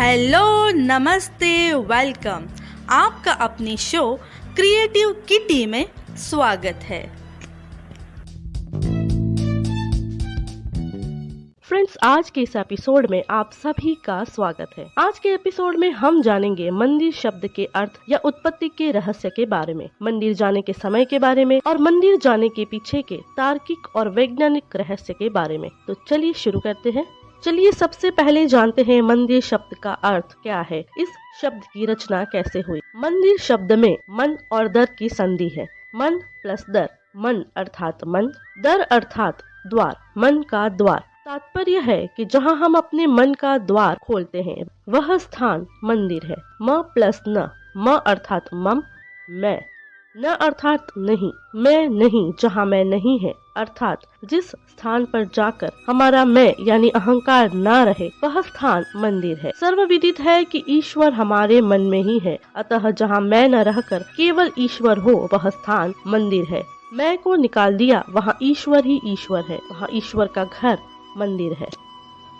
Hello, नमस्ते, welcome. आपका अपनी शो क्रिएटिव किटी में स्वागत है। फ्रेंड्स, आज के इस एपिसोड में आप सभी का स्वागत है। आज के एपिसोड में हम जानेंगे मंदिर शब्द के अर्थ या उत्पत्ति के रहस्य के बारे में, मंदिर जाने के समय के बारे में और मंदिर जाने के पीछे के तार्किक और वैज्ञानिक रहस्य के बारे में। तो चलिए शुरू करते हैं। चलिए सबसे पहले जानते हैं मंदिर शब्द का अर्थ क्या है, इस शब्द की रचना कैसे हुई। मंदिर शब्द में मन और दर की संधि है। मन प्लस दर, मन अर्थात मन, दर अर्थात द्वार, मन का द्वार। तात्पर्य है कि जहाँ हम अपने मन का द्वार खोलते हैं वह स्थान मंदिर है। म प्लस न, म अर्थात मम, मैं, न अर्थात नहीं, मैं नहीं जहाँ मैं नहीं है, अर्थात जिस स्थान पर जाकर हमारा मैं यानी अहंकार न रहे वह स्थान मंदिर है। सर्वविदित है कि ईश्वर हमारे मन में ही है, अतः जहाँ मैं न रहकर केवल ईश्वर हो वह स्थान मंदिर है। मैं को निकाल दिया, वहाँ ईश्वर ही ईश्वर है, वहाँ ईश्वर का घर मंदिर है।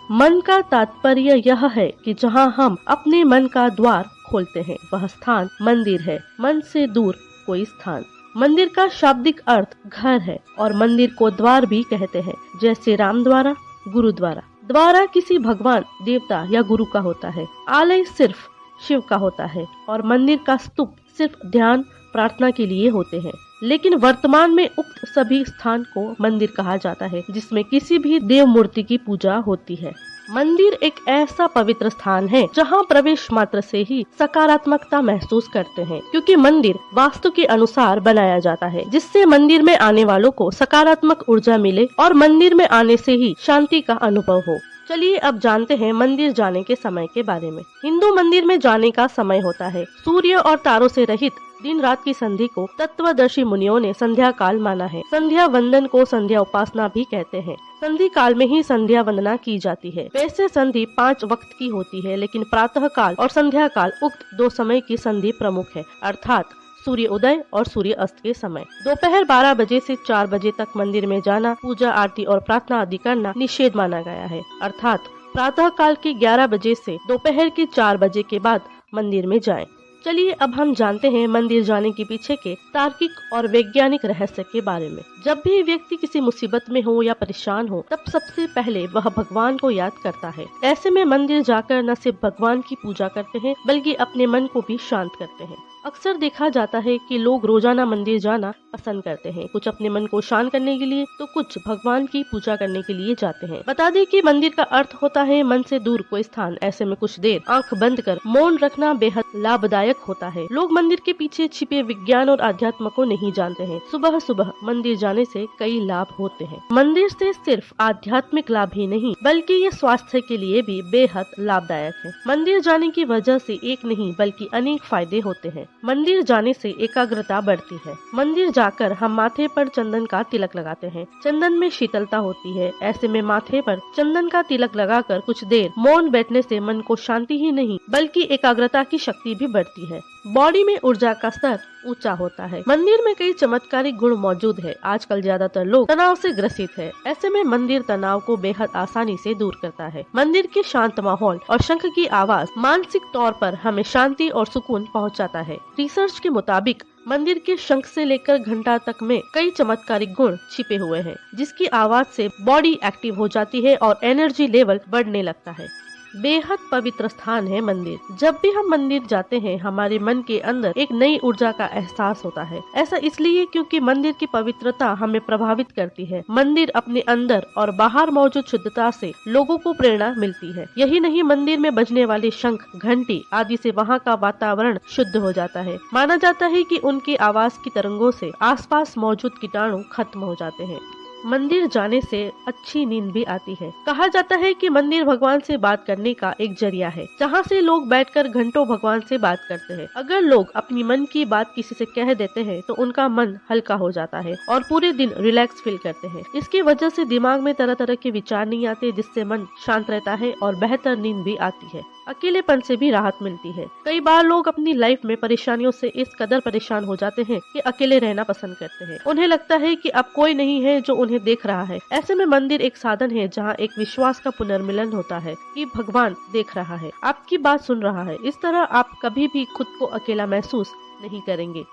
मन का तात्पर्य यह है कि जहाँ हम अपने मन का द्वार खोलते हैं वह स्थान मंदिर है। मन से दूर कोई स्थान। मंदिर का शाब्दिक अर्थ घर है और मंदिर को द्वार भी कहते हैं, जैसे राम द्वारा, गुरुद्वारा। द्वारा किसी भगवान, देवता या गुरु का होता है। आलय सिर्फ शिव का होता है और मंदिर का स्तूप सिर्फ ध्यान प्रार्थना के लिए होते हैं। लेकिन वर्तमान में उक्त सभी स्थान को मंदिर कहा जाता है जिसमें किसी भी देव मूर्ति की पूजा होती है। मंदिर एक ऐसा पवित्र स्थान है जहां प्रवेश मात्र से ही सकारात्मकता महसूस करते हैं, क्योंकि मंदिर वास्तु के अनुसार बनाया जाता है जिससे मंदिर में आने वालों को सकारात्मक ऊर्जा मिले और मंदिर में आने से ही शांति का अनुभव हो। चलिए अब जानते हैं मंदिर जाने के समय के बारे में। हिंदू मंदिर में जाने का समय होता है सूर्य और तारों से रहित दिन रात की संधि को तत्वदर्शी मुनियों ने संध्या काल माना है। संध्या वंदन को संध्या उपासना भी कहते हैं। संधि काल में ही संध्या वंदना की जाती है। वैसे संधि 5 वक्त की होती है, लेकिन प्रातः काल और संध्या काल उक्त 2 समय की संधि प्रमुख है, अर्थात सूर्य उदय और सूर्य अस्त के समय। दोपहर 12 बजे से 4 बजे तक मंदिर में जाना, पूजा आरती और प्रार्थना आदि करना निषेध माना गया है, अर्थात प्रातः काल के 11 बजे से दोपहर के 4 बजे के बाद मंदिर में जाएं। चलिए अब हम जानते हैं मंदिर जाने के पीछे के तार्किक और वैज्ञानिक रहस्य के बारे में। जब भी व्यक्ति किसी मुसीबत में हो या परेशान हो तब सबसे पहले वह भगवान को याद करता है। ऐसे में मंदिर जाकर न सिर्फ भगवान की पूजा करते हैं बल्कि अपने मन को भी शांत करते हैं। अक्सर देखा जाता है कि लोग रोजाना मंदिर जाना पसंद करते हैं, कुछ अपने मन को शांत करने के लिए तो कुछ भगवान की पूजा करने के लिए जाते हैं। बता दें कि मंदिर का अर्थ होता है मन से दूर कोई स्थान। ऐसे में कुछ देर आंख बंद कर मौन रखना बेहद लाभदायक होता है। लोग मंदिर के पीछे छिपे विज्ञान और अध्यात्म को नहीं जानते हैं। सुबह सुबह मंदिर जाने से कई लाभ होते हैं। मंदिर से सिर्फ आध्यात्मिक लाभ ही नहीं बल्कि ये स्वास्थ्य के लिए भी बेहद लाभदायक है। मंदिर जाने की वजह से एक नहीं बल्कि अनेक फायदे होते हैं। मंदिर जाने से एकाग्रता बढ़ती है। मंदिर जाकर हम माथे पर चंदन का तिलक लगाते हैं। चंदन में शीतलता होती है। ऐसे में माथे पर चंदन का तिलक लगाकर कुछ देर मौन बैठने से मन को शांति ही नहीं बल्कि एकाग्रता की शक्ति भी बढ़ती है। बॉडी में ऊर्जा का स्तर ऊंचा होता है। मंदिर में कई चमत्कारिक गुण मौजूद है। आजकल ज्यादातर लोग तनाव से ग्रसित है। ऐसे में मंदिर तनाव को बेहद आसानी से दूर करता है। मंदिर के शांत माहौल और शंख की आवाज मानसिक तौर पर हमें शांति और सुकून पहुंचाता है। रिसर्च के मुताबिक मंदिर के शंख से लेकर घंटा तक में कई चमत्कारिक गुण छिपे हुए हैं, जिसकी आवाज से बॉडी एक्टिव हो जाती है और एनर्जी लेवल बढ़ने लगता है। बेहद पवित्र स्थान है मंदिर। जब भी हम मंदिर जाते हैं हमारे मन के अंदर एक नई ऊर्जा का एहसास होता है। ऐसा इसलिए क्योंकि मंदिर की पवित्रता हमें प्रभावित करती है। मंदिर अपने अंदर और बाहर मौजूद शुद्धता से लोगों को प्रेरणा मिलती है। यही नहीं, मंदिर में बजने वाले शंख, घंटी आदि से वहाँ का वातावरण शुद्ध हो जाता है। माना जाता है कि उनकी आवाज की तरंगों से आसपास मौजूद कीटाणु खत्म हो जाते हैं। मंदिर जाने से अच्छी नींद भी आती है। कहा जाता है कि मंदिर भगवान से बात करने का एक जरिया है, जहाँ से लोग बैठकर घंटों भगवान से बात करते हैं। अगर लोग अपनी मन की बात किसी से कह देते हैं तो उनका मन हल्का हो जाता है और पूरे दिन रिलैक्स फील करते हैं। इसकी वजह से दिमाग में तरह तरह के विचार नहीं आते, जिससे मन शांत रहता है और बेहतर नींद भी आती है। अकेलेपन से भी राहत मिलती है। कई बार लोग अपनी लाइफ में परेशानियों से इस कदर परेशान हो जाते हैं कि अकेले रहना पसंद करते हैं। उन्हें लगता है कि अब कोई नहीं है जो उन्हें देख रहा है। ऐसे में मंदिर एक साधन है जहाँ एक विश्वास का पुनर्मिलन होता है कि भगवान देख रहा है, आपकी बात सुन रहा है। इस तरह आप कभी भी खुद को अकेला महसूस नहीं करेंगे।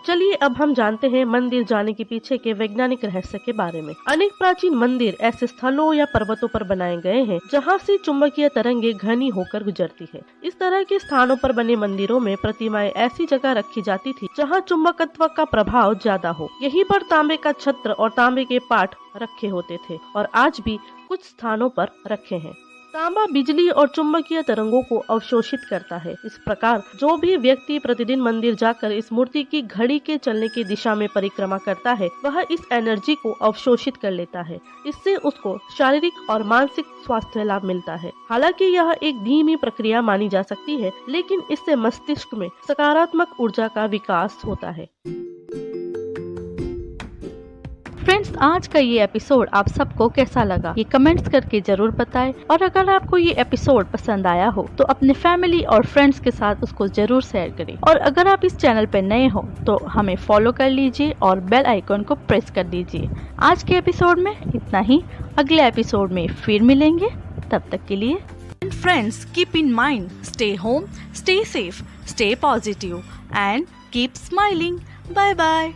चलिए अब हम जानते हैं मंदिर जाने के पीछे के वैज्ञानिक रहस्य के बारे में। अनेक प्राचीन मंदिर ऐसे स्थलों या पर्वतों पर बनाए गए हैं जहां से चुंबकीय तरंगे घनी होकर गुजरती है। इस तरह के स्थानों पर बने मंदिरों में प्रतिमाएं ऐसी जगह रखी जाती थी जहां चुंबकत्व का प्रभाव ज्यादा हो। यहीं पर तांबे का छत्र और तांबे के पाठ रखे होते थे और आज भी कुछ स्थानों पर रखे हैं। तांबा बिजली और चुंबकीय तरंगों को अवशोषित करता है। इस प्रकार जो भी व्यक्ति प्रतिदिन मंदिर जाकर इस मूर्ति की घड़ी के चलने की दिशा में परिक्रमा करता है, वह इस एनर्जी को अवशोषित कर लेता है। इससे उसको शारीरिक और मानसिक स्वास्थ्य लाभ मिलता है। हालांकि यह एक धीमी प्रक्रिया मानी जा सकती है, लेकिन इससे मस्तिष्क में सकारात्मक ऊर्जा का विकास होता है। फ्रेंड्स, आज का ये एपिसोड आप सबको कैसा लगा ये कमेंट्स करके जरूर बताएं। और अगर आपको ये एपिसोड पसंद आया हो तो अपने फैमिली और फ्रेंड्स के साथ उसको जरूर शेयर करें। और अगर आप इस चैनल पर नए हो तो हमें फॉलो कर लीजिए और बेल आइकन को प्रेस कर दीजिए। आज के एपिसोड में इतना ही। अगले एपिसोड में फिर मिलेंगे, तब तक के लिए friends keep in mind, stay home, stay safe, stay positive and keep smiling. Bye bye.